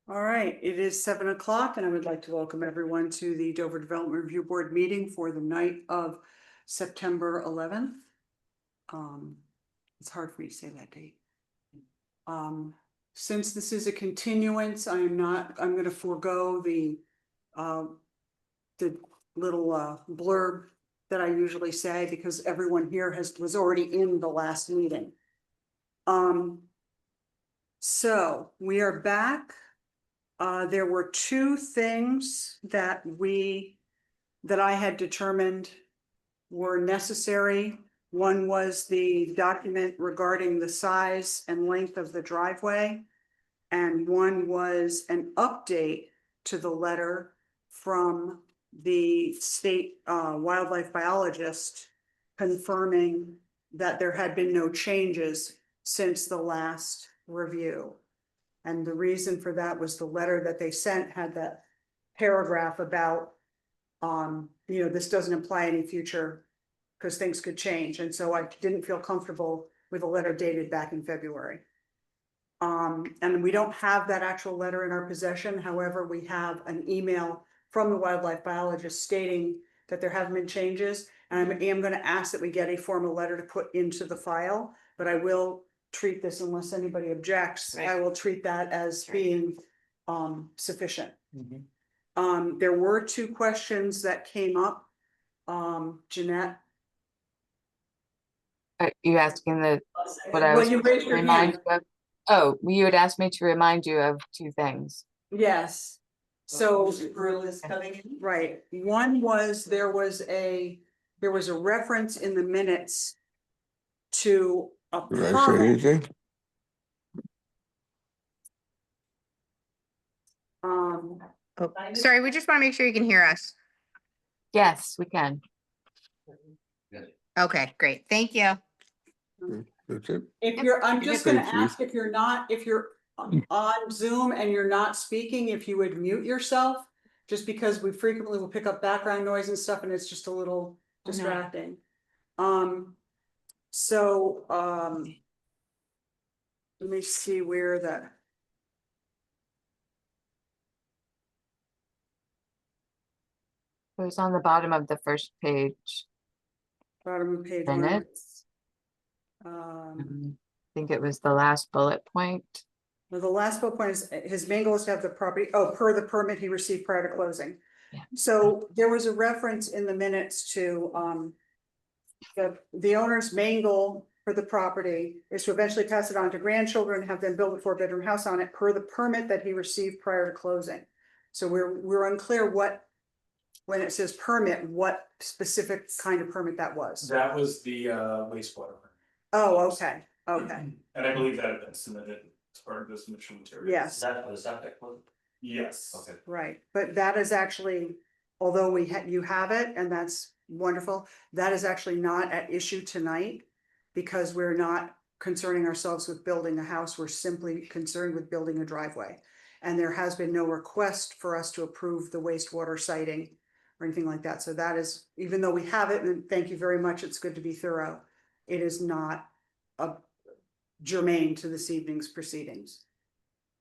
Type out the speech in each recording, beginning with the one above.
All right, it is 7 o'clock and I would like to welcome everyone to the Dover Development Review Board meeting for the night of September 11th. It's hard for me to say that date. Since this is a continuance, I'm gonna forego the little blurb that I usually say because everyone here was already in the last meeting. So we are back. There were two things that I had determined were necessary. One was the document regarding the size and length of the driveway. And one was an update to the letter from the state wildlife biologist confirming that there had been no changes since the last review. And the reason for that was the letter that they sent had that paragraph about, this doesn't imply any future because things could change. And so I didn't feel comfortable with a letter dated back in February. And we don't have that actual letter in our possession. However, we have an email from the wildlife biologist stating that there haven't been changes. And I am going to ask that we get a formal letter to put into the file, but I will treat this, unless anybody objects, Right. I will treat that as being sufficient. Mhm. There were two questions that came up. Jeanette. Are you asking what I Well, was you supposed raised to your remind hand. you of? Oh, you had asked me to remind you of two things. Yes. So Grill is coming in. right, one was there was a reference in the minutes to a Did I say permit. anything? Oh, sorry, we just want to make sure you can hear us. Yes, we can. Okay, great. Thank you. That's it. If you're, I'm just gonna Thank you. ask if you're on Zoom and you're not speaking, if you would mute yourself. Just because we frequently will pick up background noise and stuff and it's just a little distracting. So, let me see where that. It was on the bottom of the first page. Bottom of page one. Minutes. I think it was the last bullet point. Well, the last bullet point is his main goal is to have the property, per the permit he received prior to closing. Yeah. So there was a reference in the minutes to, the owner's main goal for the property is to eventually pass it on to grandchildren, have them build a 4-bedroom house on it per the permit that he received prior to closing. So we're unclear when it says permit, what specific kind of permit that was. That was the wastewater. Oh, okay, okay, And I believe that had been submitted as part of this initial material. yes. Is that for the septic one? Yes. Okay. Right, but that is actually, although you have it, and that's wonderful, that is actually not at issue tonight. Because we're not concerning ourselves with building a house, we're simply concerned with building a driveway. And there has been no request for us to approve the wastewater siting or anything like that, so that is, even though we have it, and thank you very much, it's good to be thorough. It is not germane to this evening's proceedings.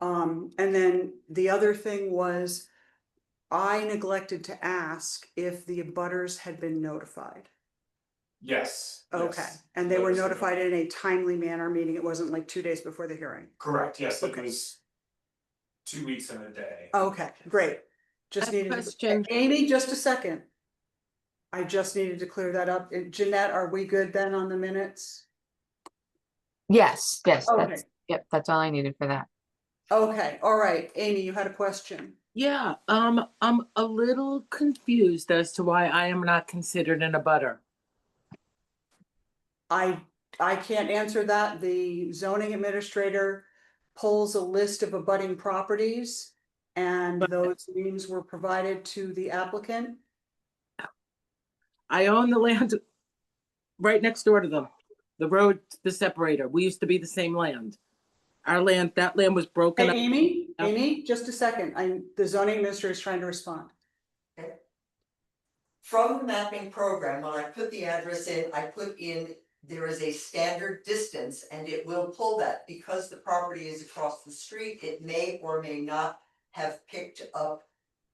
And then the other thing was, I neglected to ask if the abutters had been notified. Yes. Okay, yes. and they were Notice of- notified in a timely manner, meaning it wasn't like 2 days before the hearing. Correct, yes, it Okay. was 2 weeks and a day. Okay, great. Just needed, question. Amy, just a second. I just needed to clear that up. Jeanette, are we good then on the minutes? Yes, yes, Okay. yep, that's all I needed for that. Okay, all right, Amy, you had a question. Yeah, I'm a little confused as to why I am not considered an abutter. I can't answer that. The zoning administrator pulls a list of abutting properties. And those names were provided to the applicant. I own the land right next door to them. The road, the separator. We used to be the same land. Our land, that land was broken Hey, up. Amy, just a second. The zoning administrator is trying to respond. From the mapping program, when I put the address in, I put in, there is a standard distance and it will pull that because the property is across the street. It may or may not have picked up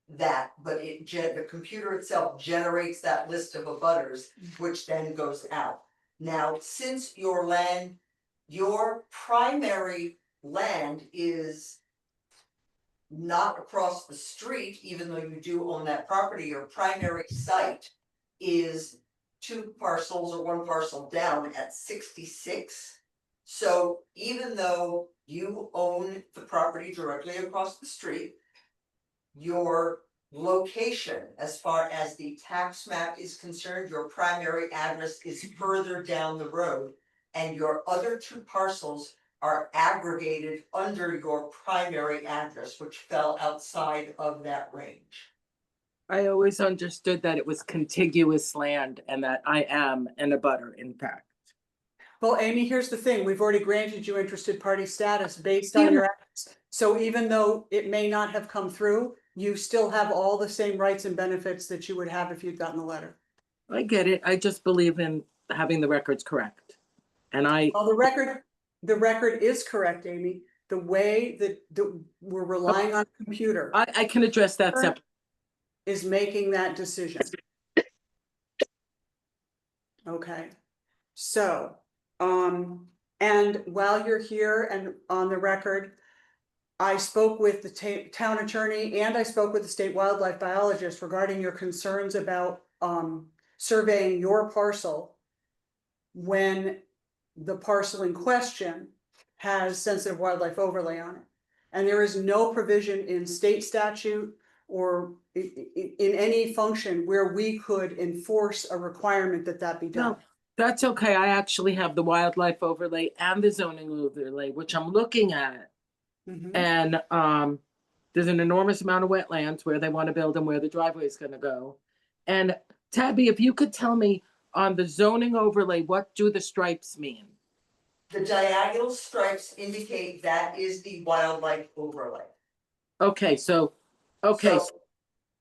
that, but the computer itself generates that list of abutters, which then goes out. Now, since your primary land is not across the street, even though you do own that property, your primary site is 2 parcels or 1 parcel down at 66. So even though you own the property directly across the street, your location, as far as the tax map is concerned, your primary address is further down the road, and your other 2 parcels are aggregated under your primary address, which fell outside of that range. I always understood that it was contiguous land and that I am an abutter, in fact. Well, Amy, here's the thing, we've already granted you interested party status based on your address. So even though it may not have come through, you still have all the same rights and benefits that you would have if you'd gotten the letter. I get it. I just believe in having the records correct. And Well, the record is correct, Amy. The way that we're relying on a computer I can address that separately. is making that decision. Okay, so, and while you're here and on the record, I spoke with the town attorney and I spoke with the state wildlife biologist regarding your concerns about, surveying your parcel when the parcel in question has sensitive wildlife overlay on it. And there is no provision in state statute or in any function where we could enforce a requirement that that be done. No, that's okay. I actually have the wildlife overlay and the zoning overlay, which I'm looking at. Mhm. And there's an enormous amount of wetlands where they want to build and where the driveway is going to go. And Tabby, if you could tell me on the zoning overlay, what do the stripes mean? The diagonal stripes indicate that is the wildlife overlay. Okay, so So,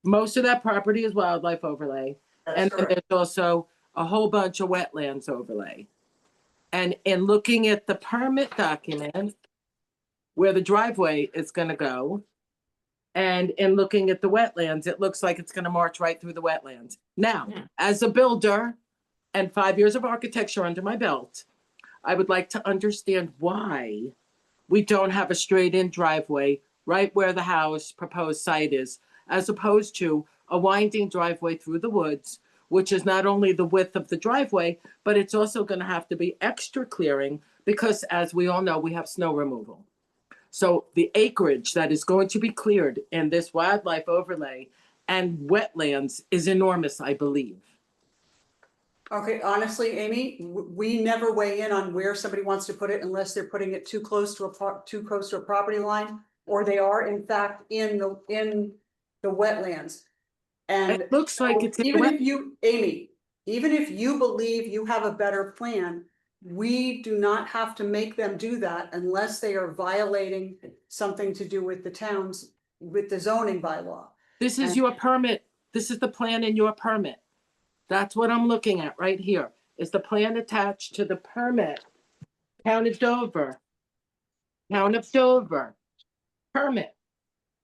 most of that property is wildlife overlay. that's And then correct. there's also a whole bunch of wetlands overlay. And in looking at the permit document, where the driveway is gonna go, and in looking at the wetlands, it looks like it's gonna march right through the wetlands. Now, as a builder and 5 years of architecture under my belt, I would like to understand why we don't have a straight-in driveway right where the house proposed site is, as opposed to a winding driveway through the woods, which is not only the width of the driveway, but it's also gonna have to be extra clearing because, as we all know, we have snow removal. So the acreage that is going to be cleared in this wildlife overlay and wetlands is enormous, I believe. Okay, honestly, Amy, we never weigh in on where somebody wants to put it unless they're putting it too close to a property line, or they are in fact in the wetlands. And It looks like it's in the even wet- if you, Amy, even if you believe you have a better plan, we do not have to make them do that unless they are violating something to do with the towns, with the zoning bylaw. This is your permit. This is the plan in your permit. That's what I'm looking at right here. Is the plan attached to the permit? Town of Dover. Town of Dover. Permit.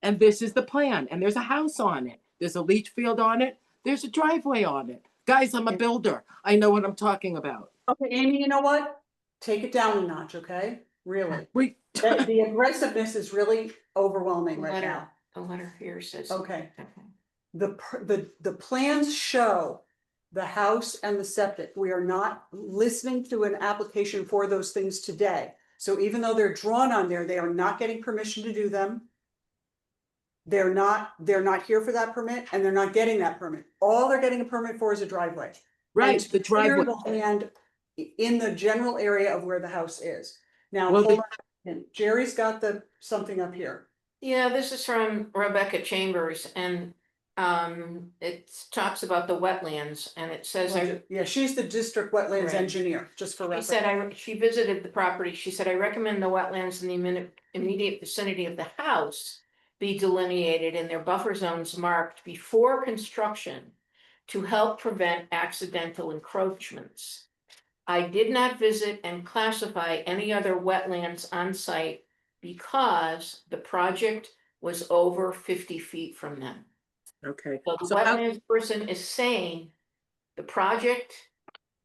And this is the plan. And there's a house on it. There's a leach field on it. There's a driveway on it. Guys, I'm a builder. I know what I'm talking about. Okay, Amy, you know what? Take it down a notch, okay? Really. We, The aggressiveness is really overwhelming right now. The letter here says. Okay. The plans show the house and the septic. We are not listening to an application for those things today. So even though they're drawn on there, they are not getting permission to do them. They're not here for that permit and they're not getting that permit. All they're getting a permit for is a driveway. right, And the to clear driveway. the land in the general area of where the house is. Now, Well, hold on. Jerry's got something up here. Yeah, this is from Rebecca Chambers and it talks about the wetlands and it says. Yeah, she's the district wetlands Right. engineer, just for She reference. said she visited the property. She said, I recommend the wetlands in the immediate vicinity of the house be delineated and their buffer zones marked before construction to help prevent accidental encroachments. I did not visit and classify any other wetlands on site because the project was over 50 feet from them. Okay, So the so how, wetlands person is saying the project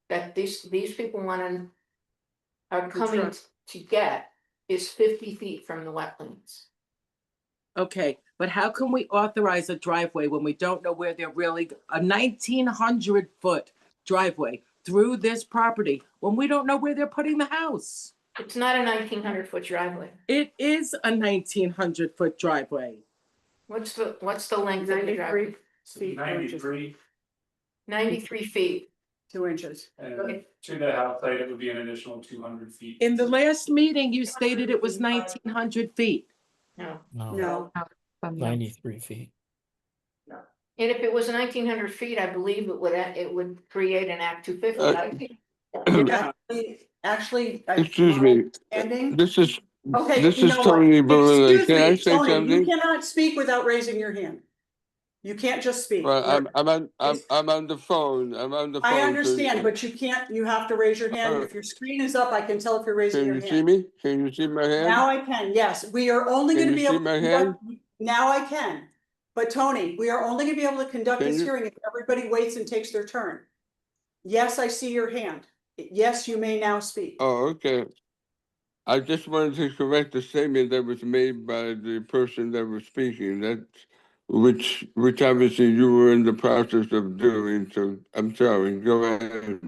that these people wanna are coming Construct. to get is 50 feet from the wetlands. okay, but how can we authorize a driveway when we don't know where they're really, a 1,900-foot driveway through this property, when we don't know where they're putting the house? It's not a 1,900-foot driveway. It is a 1,900-foot driveway. What's the length of the 93 driveway? feet, 93, 93 feet. 2 inches. and Okay. to the house site, it would be an additional 200 feet. In the last meeting, you stated it was 1,900 feet. No. No, From the- 93 feet. And if it was 1,900 feet, I believe it would create an Act 250. actually. Excuse me, Ending. this is, Okay, this you is know what? Tony Berlin. Excuse Can I me, say Tony, you something? cannot speak without raising your hand. You can't just speak. Well, I'm on the phone, I'm on the phone. I so- understand, but you can't, you have to raise your hand. If your screen is up, I can tell if you're raising Can your you hand. see me? Can you see my Now hand? I can, yes, we are only Can gonna you be see able. my to hand? Now I can, but Tony, we are only gonna be able to conduct Can this you- hearing if everybody waits and takes their turn. Yes, I see your hand. Yes, you may now speak. Oh, okay. I just wanted to correct the statement that was made by the person that was speaking, that, which obviously you were in the process of doing, so I'm sorry, go ahead.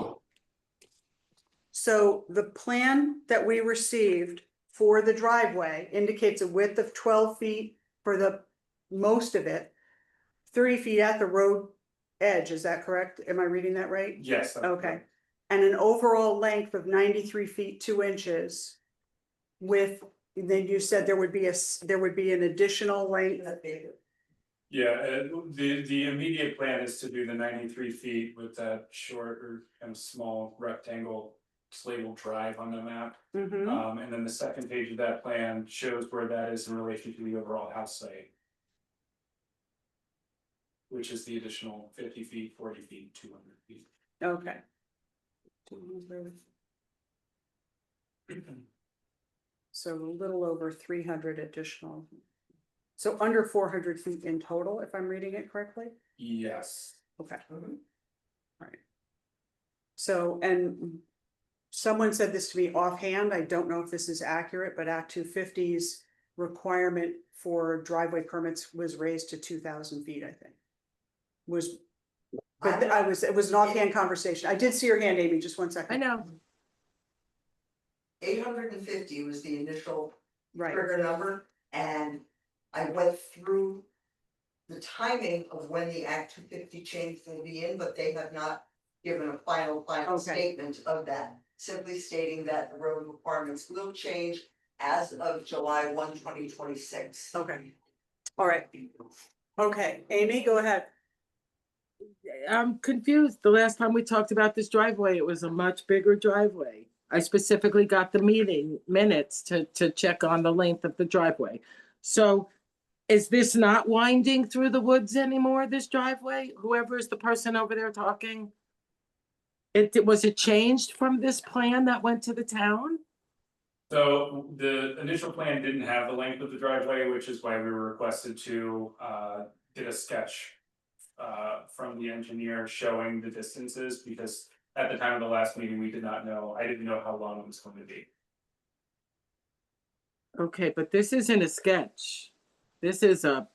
So the plan that we received for the driveway indicates a width of 12 feet for the most of it. 30 feet at the road edge, is that correct? Am I reading that right? Yes. that's Okay, correct. and an overall length of 93 feet 2 inches. With, then you said there would be there would be an additional length. Yeah, the immediate plan is to do the 93 feet with that short or kind of small rectangle labeled drive on the map. Mhm. And then the second page of that plan shows where that is in relation to the overall house site. Which is the additional 50 feet, 40 feet, 200 feet. Okay. So a little over 300 additional. So under 400 feet in total, if I'm reading it correctly? Yes. Okay. Alright. So, and someone said this to me offhand, I don't know if this is accurate, but Act 250's requirement for driveway permits was raised to 2,000 feet, I think. Was, but it was an offhand conversation. I did see your hand, Amy, just 1 second. I know. 850 was the initial Right, trigger number, and I went through the timing of when the Act 250 change will be in, but they have not given a final Okay. statement of that. Simply stating that the road requirements will change as of July 1, 2026. okay. All right. Okay, Amy, go ahead. I'm confused. The last time we talked about this driveway, it was a much bigger driveway. I specifically got the meeting minutes to check on the length of the driveway. So is this not winding through the woods anymore, this driveway? Whoever is the person over there talking? Was it changed from this plan that went to the town? So the initial plan didn't have the length of the driveway, which is why we were requested to get a sketch from the engineer showing the distances, because at the time of the last meeting, we did not know, I didn't know how long it was going to be. Okay, but this isn't a sketch. This is a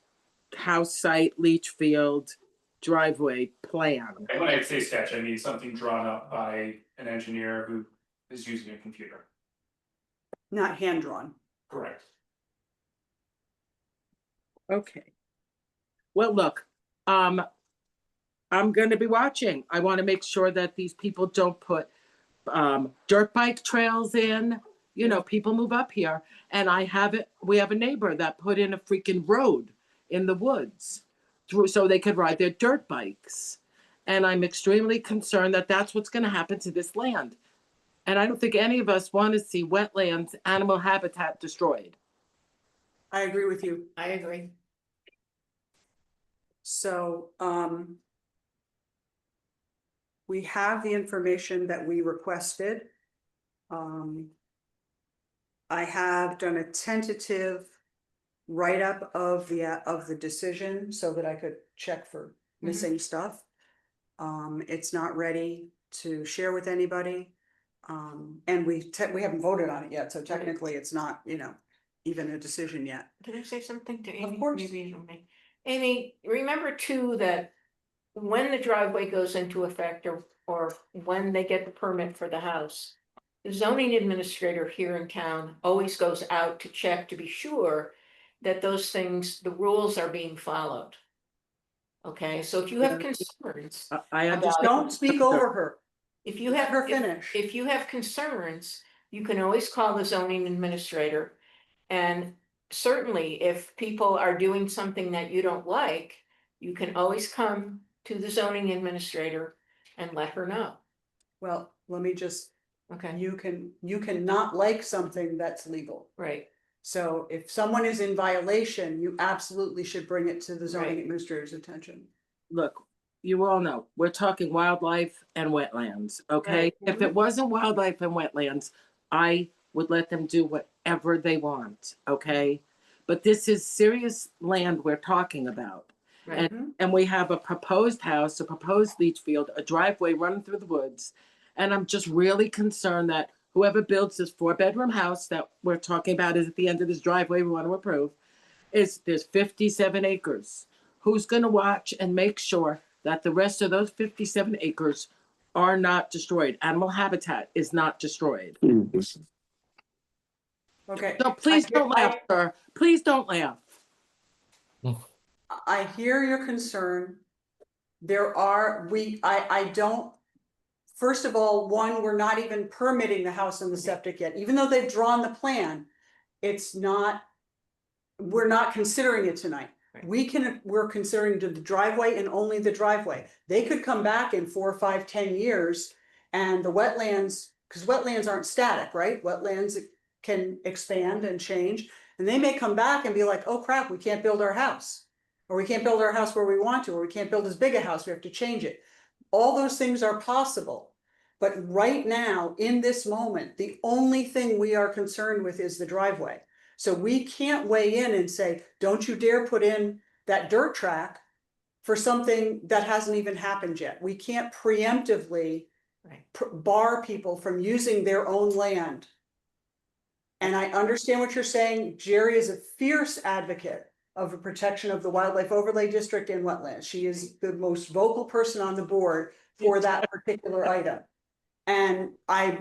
house site, leach field, driveway plan. And when I say sketch, I mean something drawn up by an engineer who is using a computer. Not hand drawn. Correct. Okay. Well, look, I'm gonna be watching. I want to make sure that these people don't put dirt bike trails in. You know, people move up here, and we have a neighbor that put in a freaking road in the woods so they could ride their dirt bikes. And I'm extremely concerned that that's what's going to happen to this land. And I don't think any of us want to see wetlands, animal habitat destroyed. I agree with you. I agree. So, we have the information that we requested. I have done a tentative write-up of the decision so that I could check for missing stuff. It's not ready to share with anybody. And we haven't voted on it yet, so technically it's not, even a decision yet. Can I say something to Amy? course. Maybe you don't mind. Amy, remember too that when the driveway goes into effect or when they get the permit for the house, the zoning administrator here in town always goes out to check to be sure that those things, the rules are being followed. Okay, so if you have concerns, I Just understand. don't speak over her. if you Let have, her if- finish. if you have concerns, you can always call the zoning administrator. And certainly, if people are doing something that you don't like, you can always come to the zoning administrator and let her know, Well, let me just, okay? you can not like something that's legal. Right, So if someone is in violation, you absolutely should bring it to the zoning Right. administrator's attention. Look, you all know, we're talking wildlife and wetlands, okay? Right. If it wasn't wildlife and wetlands, I would let them do whatever they want, okay? But this is serious land we're talking about. right. And we have a proposed house, a proposed leach field, a driveway running through the woods. And I'm just really concerned that whoever builds this 4-bedroom house that we're talking about is at the end of this driveway we want to approve, there's 57 acres. Who's gonna watch and make sure that the rest of those 57 acres are not destroyed? Animal habitat is not destroyed. Okay. So please I- don't laugh, sir. Please don't laugh. I hear your concern. I don't. First of all, we're not even permitting the house and the septic yet, even though they've drawn the plan. It's not, we're not considering it tonight. Right. We're considering the driveway and only the driveway. They could come back in 4, 5, 10 years and the wetlands, because wetlands aren't static, right? Wetlands can expand and change. And they may come back and be like, oh crap, we can't build our house. Or we can't build our house where we want to, or we can't build as big a house, we have to change it. All those things are possible. But right now, in this moment, the only thing we are concerned with is the driveway. So we can't weigh in and say, don't you dare put in that dirt track for something that hasn't even happened yet. We can't preemptively Right. bar people from using their own land. And I understand what you're saying. Jerry is a fierce advocate of the protection of the wildlife overlay district and wetlands. She is the most vocal person on the board for that particular item. And I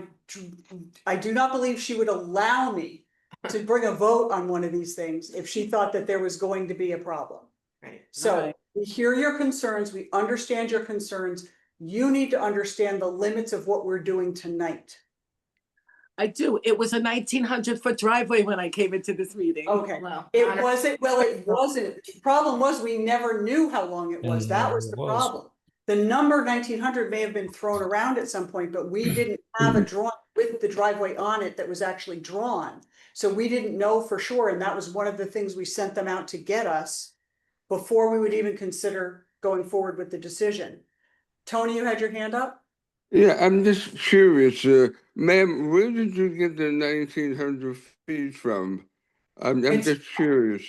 do not believe she would allow me to bring a vote on one of these things if she thought that there was going to be a problem. Right. So Right. we hear your concerns, we understand your concerns. You need to understand the limits of what we're doing tonight. I do. It was a 1,900-foot driveway when I came into this meeting. Okay, Well, it not- wasn't, well, it wasn't. The problem was we never knew how long it was. That was the problem. The number 1,900 may have been thrown around at some point, but we didn't have a drawing with the driveway on it that was actually drawn. So we didn't know for sure, and that was one of the things we sent them out to get us before we would even consider going forward with the decision. Tony, you had your hand up? Yeah, I'm just curious, ma'am, where did you get the 1,900 feet from? I'm It's- just curious.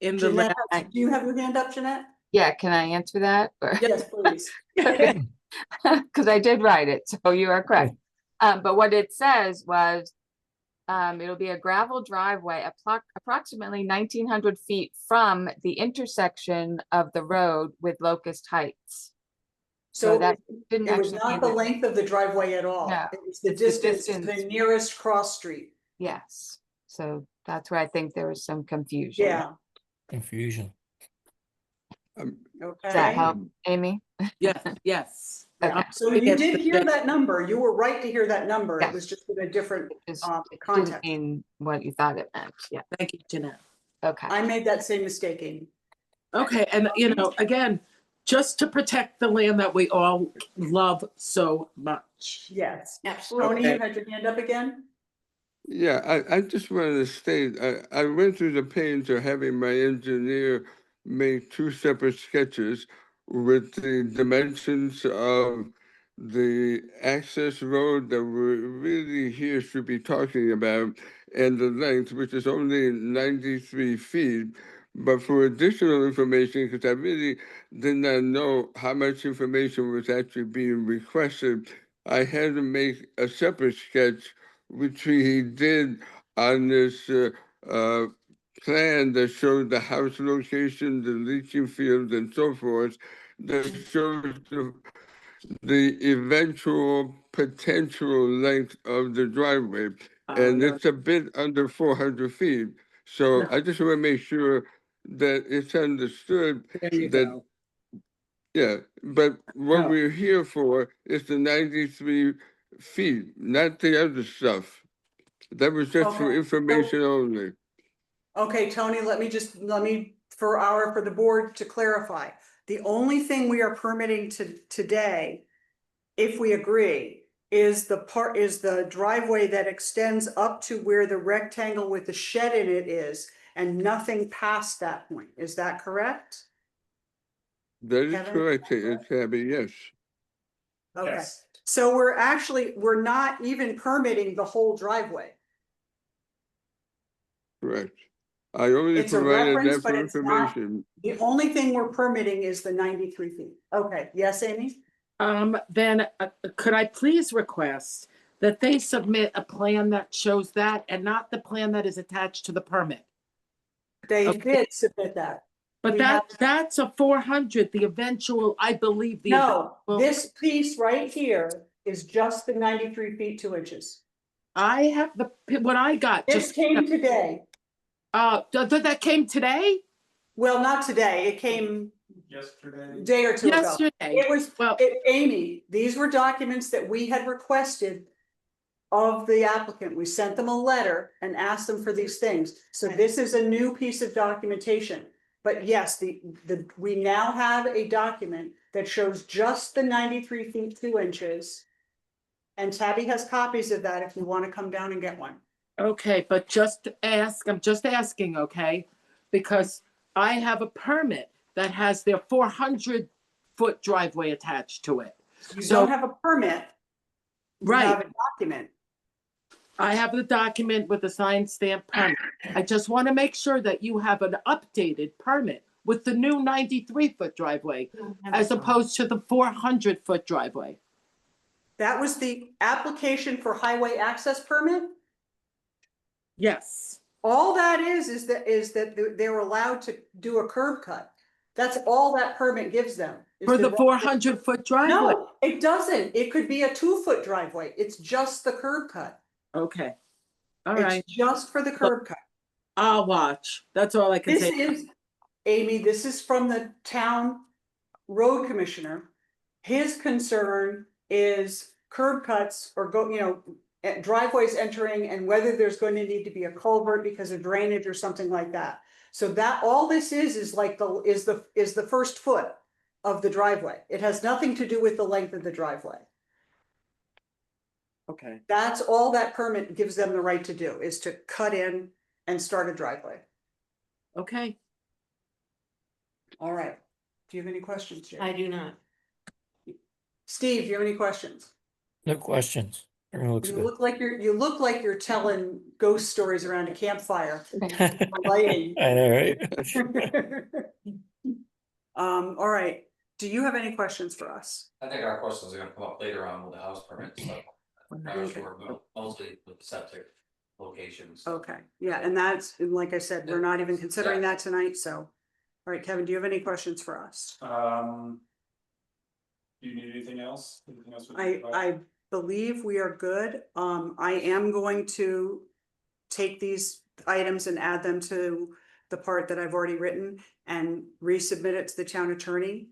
In the Jeanette, land. do you have your hand up, Jeanette? Yeah, can I answer that? Yes, please. Because I did write it, so you are correct. But what it says was, it'll be a gravel driveway approximately 1,900 feet from the intersection of the road with Locust Heights. So that didn't It was actually not mean the that- length of the driveway at all. No, It was the it's the distance to the distance. nearest cross street. Yes, so that's where I think there was some confusion. Yeah, Confusion. Does that okay. help, Amy? Yes, yes. Okay. So you did hear that number. You were right to hear that number. It Yes. was just in a different Just didn't context. mean what you thought it meant. Yeah, Thank you, Jeanette. okay. I made that same mistake, Amy. Okay, and again, just to protect the land that we all love so much. Yes. Absolutely. Tony, you had your hand up again? Yeah, I just wanted to state, I went through the pains of having my engineer make 2 separate sketches with the dimensions of the access road that we're really here should be talking about and the length, which is only 93 feet. But for additional information, because I really did not know how much information was actually being requested, I had to make a separate sketch, which he did on this plan that showed the house location, the leaching field, and so forth, that shows the eventual potential length of the driveway. And no, it's a bit under 400 feet. So No. I just want to make sure that it's understood there you that, go. yeah, but what No. we're here for is the 93 feet, not the other stuff. That was just for Okay, so- information only. Okay, Tony, let me, for the board to clarify. The only thing we are permitting today, if we agree, is the driveway that extends up to where the rectangle with the shed in it is, and nothing past that point. Is that correct? That is Kevin? correct, Tabby, yes. Okay, Yes. so we're not even permitting the whole driveway. Correct. I only It's a provided reference, that but for it's not- information. The only thing we're permitting is the 93 feet. Okay, yes, Amy? Then could I please request that they submit a plan that shows that and not the plan that is attached to the permit? They Okay. did submit that. But We that's a 400, the eventual, I believe the. No, eventual- this piece right here is just the 93 feet, 2 inches. I have what I got, This just, came today. that came today? Well, not today. It came Yesterday. a day or two ago. Yesterday. It was, Well, Amy, these were documents that we had requested of the applicant. We sent them a letter and asked them for these things. So this is a new piece of documentation. But yes, we now have a document that shows just the 93 feet, 2 inches. And Tabby has copies of that if you want to come down and get one. okay, but I'm just asking, okay? Because I have a permit that has their 400-foot driveway attached to it. You So- don't have a permit. You Right. have a document. I have the document with the signed stamp permit. I just want to make sure that you have an updated permit with the new 93-foot driveway as opposed to the 400-foot driveway. That was the application for highway access permit. Yes. All that is that they're allowed to do a curb cut. That's all that permit gives them. is For the right- 400-foot driveway? No, it doesn't. It could be a 2-foot driveway. It's just the curb cut. Okay. All right. It's just for the curb cut. I'll watch. That's all I can This say. is, Amy, this is from the town road commissioner. His concern is curb cuts or driveways entering and whether there's going to need to be a culvert because of drainage or something like that. So that all this is like the first foot of the driveway. It has nothing to do with the length of the driveway. Okay. That's all that permit gives them the right to do, is to cut in and start a driveway. Okay. All right. Do you have any questions, Jay? I do not. Steve, do you have any questions? No questions. Everything looks You good. look like you're telling ghost stories around a campfire. Lighting. I know, right? All right. Do you have any questions for us? I think our questions are gonna come up later on with the house permit stuff. Mostly with septic locations. Okay, yeah, and like I said, we're not even considering that tonight, so. All right, Kevin, do you have any questions for us? Do you need anything else? Anything else with the- I believe we are good. I am going to take these items and add them to the part that I've already written and resubmit it to the town attorney.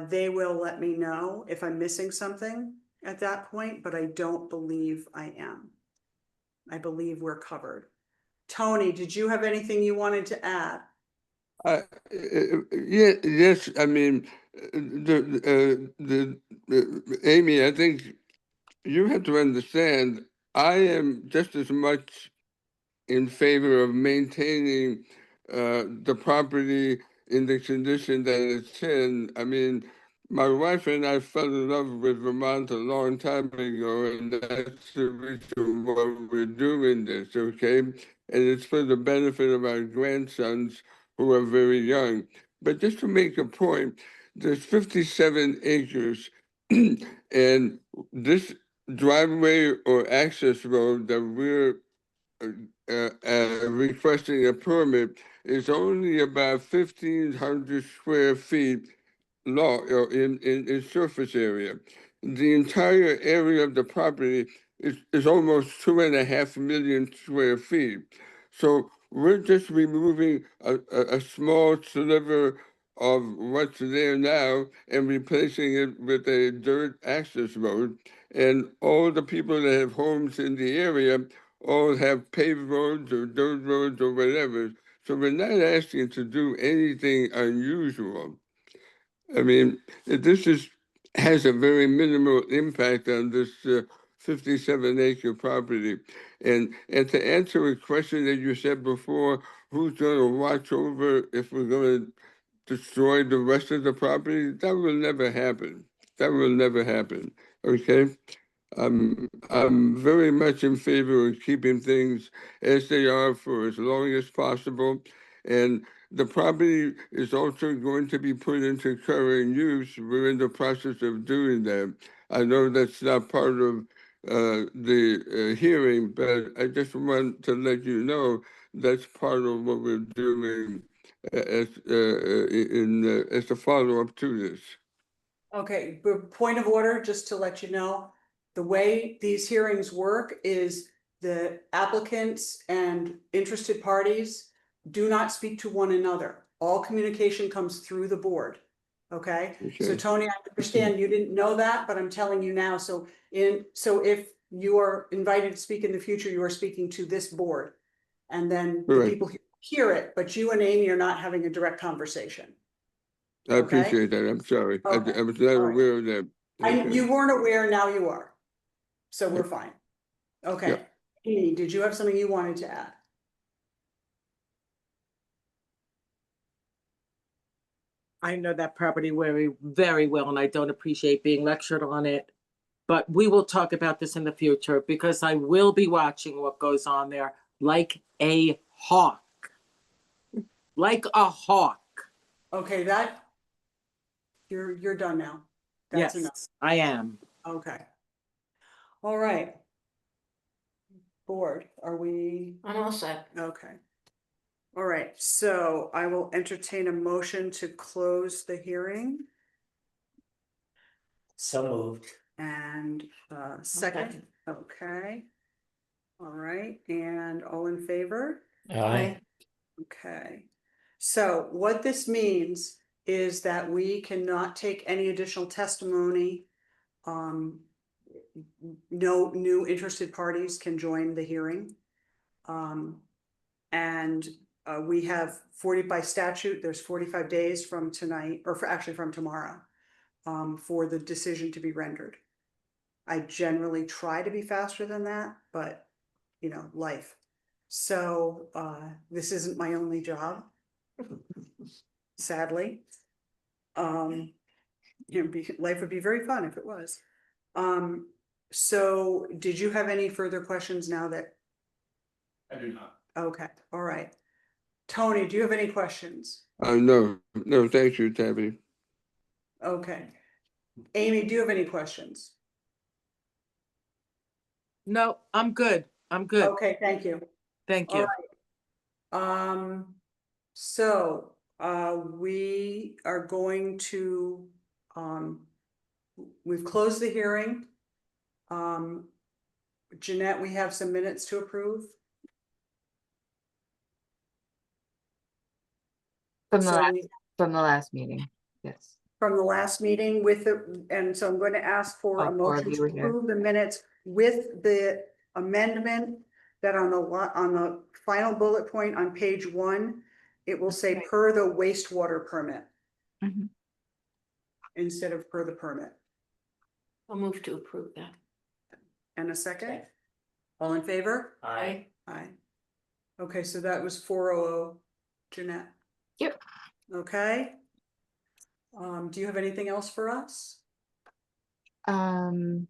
They will let me know if I'm missing something at that point, but I don't believe I am. I believe we're covered. Tony, did you have anything you wanted to add? Yeah, yes, I mean, Amy, I think you have to understand, I am just as much in favor of maintaining the property in the condition that it's in. I mean, my wife and I fell in love with Vermont a long time ago, and that's the reason why we're doing this, okay? And it's for the benefit of our grandsons who are very young. But just to make a point, there's 57 acres, and this driveway or access road that we're requesting a permit is only about 1,500 square feet long in surface area. The entire area of the property is almost 2.5 million square feet. So we're just removing a small sliver of what's there now and replacing it with a dirt access road. And all the people that have homes in the area all have paved roads or dirt roads or whatever. So we're not asking to do anything unusual. I mean, this has a very minimal impact on this 57-acre property. And to answer a question that you said before, who's going to watch over if we're going to destroy the rest of the property? That will never happen. That will never happen. Okay? I'm very much in favor of keeping things as they are for as long as possible. And the property is also going to be put into current use. We're in the process of doing that. I know that's not part of the hearing, but I just want to let you know that's part of what we're doing as a follow-up to this. Okay, but point of order, just to let you know, the way these hearings work is the applicants and interested parties do not speak to one another. All communication comes through the board. Okay, so Okay. Tony, I understand you didn't know that, but I'm telling you now, so if you are invited to speak in the future, you are speaking to this board. And then the Right. people hear it, but you and Amy are not having a direct conversation. I Okay. appreciate that. I'm sorry. Okay. I was not All right. aware of that. Okay. You weren't aware, now you are. So we're fine. Okay. Yeah. Amy, did you have something you wanted to add? I know that property very, very well, and I don't appreciate being lectured on it. But we will talk about this in the future because I will be watching what goes on there like a hawk. Like a hawk. Okay, you're done now. That's enough. Yes, I am. Okay. All right. Board, are we? I'm all set. Okay. All right, so I will entertain a motion to close the hearing So moved. and second. Okay. All right, and all in favor? Aye. Okay. So what this means is that we cannot take any additional testimony. No new interested parties can join the hearing. And we have 40 by statute, there's 45 days from tonight, or actually from tomorrow, for the decision to be rendered. I generally try to be faster than that, but you know, life. So this isn't my only job, sadly. Life would be very fun if it was. So did you have any further questions now that? I do not. Okay, all right. Tony, do you have any questions? No, thank you, Tabby. Okay. Amy, do you have any questions? No, I'm good. I'm good. Okay, thank you. Thank All you. right. So we are going to, we've closed the hearing. Jeanette, we have some minutes to approve. From So the last meeting, yes. from the last meeting with the, and so I'm going to ask for a Oh, four of motion you to were here. approve the minutes with the amendment that on the final bullet point on page 1, it will say Okay. per the wastewater permit Mhm. instead of per the permit. I'll move to approve that. And a second? All in favor? Aye. Aye. Okay, so that was 400, Jeanette. Yep. Okay. Do you have anything else for us? No,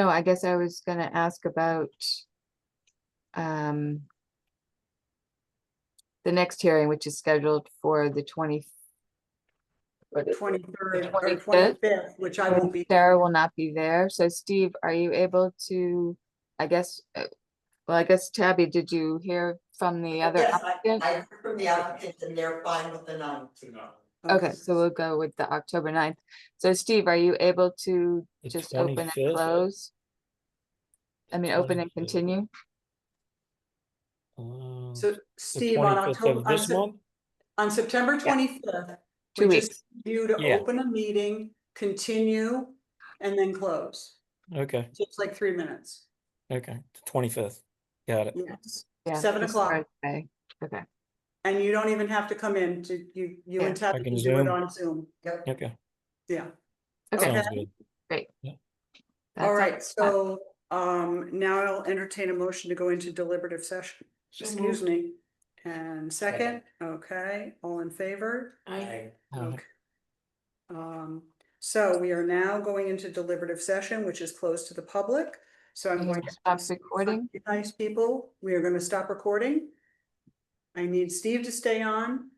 I guess I was gonna ask about the next hearing, which is scheduled for the 23rd or 25th? 25th, which I won't be. Sarah will not be there. So Steve, are you able to, I guess, well, I guess Tabby, did you hear from the other Yes, applicant? I heard from the applicant and they're fine with the 9th. Okay, so we'll go with the October 9th. So Steve, are you able to The just open and 25th? close? I mean, open and 25th. continue? So The Steve, on 25th October, of this month? on September Yeah. 25th, 2 we just weeks. need you to Yeah. open a meeting, continue, and then close. Okay, Just like 3 minutes. okay, the 25th. Got it. Yes. Yeah. 7 this o'clock. Thursday. Okay. And you don't even have to come in to, you and Yeah. Tabby I can can do it Zoom. on Zoom. Yep. Okay, Yeah. Okay, sounds Okay. good. great. Yeah. All That's right, so now I'll entertain a motion to go into deliberative session. Excuse me. And second, okay, all in favor? I, Okay. So we are now going into deliberative session, which is closed to the public. So I'm You going wanna to stop ask recording? nice people, we are going to stop recording. I need Steve to stay on.